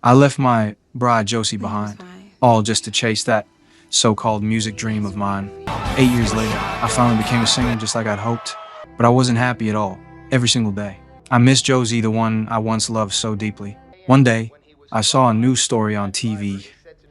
I left my bride Josie behind, all just to chase that so-called music dream of mine. 8 years later, I finally became a singer just like I'd hoped, but I wasn't happy at all, every single day. I missed Josie, the one I once loved so deeply. One day, I saw a news story on TV.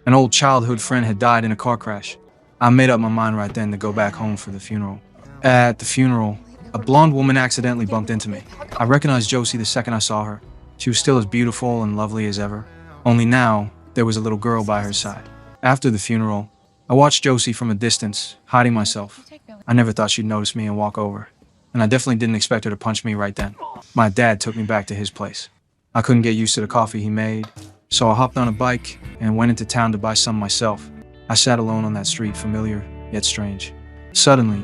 An old childhood friend had died in a car crash. I made up my mind right then to go back home for the funeral. At the funeral, a blonde woman accidentally bumped into me. I recognized Josie the second I saw her. She was still as beautiful and lovely as ever. Only now, there was a little girl by her side. After the funeral, I watched Josie from a distance, hiding myself. I never thought she'd notice me and walk over. And I definitely didn't expect her to punch me right then. My dad took me back to his place. I couldn't get used to the coffee he made, so I hopped on a bike and went into town to buy some myself. I sat alone on that street, familiar yet strange. Suddenly,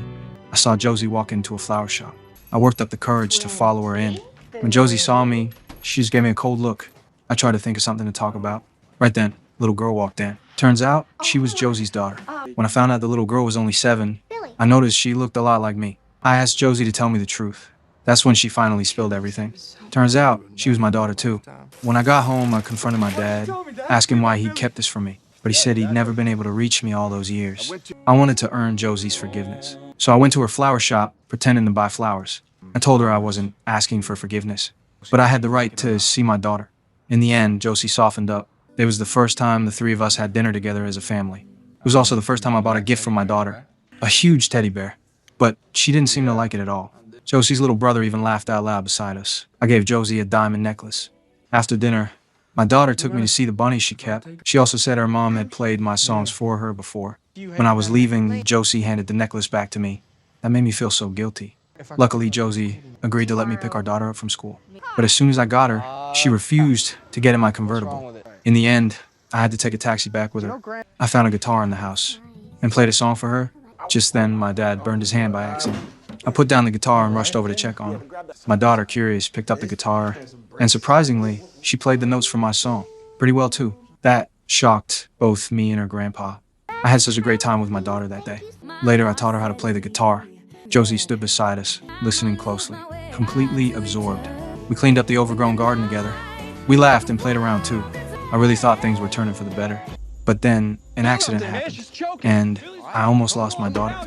I saw Josie walk into a flower shop. I worked up the courage to follow her in. When Josie saw me, she just gave me a cold look. I tried to think of something to talk about. Right then, a little girl walked in. Turns out, she was Josie's daughter. When I found out the little girl was only 7, I noticed she looked a lot like me. I asked Josie to tell me the truth. That's when she finally spilled everything. Turns out, she was my daughter too. When I got home, I confronted my dad, asking why he'd kept this from me. But he said he'd never been able to reach me all those years. I wanted to earn Josie's forgiveness. So I went to her flower shop, pretending to buy flowers. I told her I wasn't asking for forgiveness, but I had the right to see my daughter. In the end, Josie softened up. It was the first time the 3 of us had dinner together as a family. It was also the first time I bought a gift for my daughter, a huge teddy bear, but she didn't seem to like it at all. Josie's little brother even laughed out loud beside us. I gave Josie a diamond necklace. After dinner, my daughter took me to see the bunny she kept. She also said her mom had played my songs for her before. When I was leaving, Josie handed the necklace back to me. That made me feel so guilty. Luckily, Josie agreed to let me pick our daughter up from school. But as soon as I got her, she refused to get in my convertible. In the end, I had to take a taxi back with her. I found a guitar in the house and played a song for her. Just then, my dad burned his hand by accident. I put down the guitar and rushed over to check on him. My daughter, curious, picked up the guitar, and surprisingly, she played the notes for my song. Pretty well, too. That shocked both me and her grandpa. I had such a great time with my daughter that day. Later, I taught her how to play the guitar. Josie stood beside us, listening closely, completely absorbed. We cleaned up the overgrown garden together. We laughed and played around, too. I really thought things were turning for the better. But then, an accident happened, and I almost lost my daughter.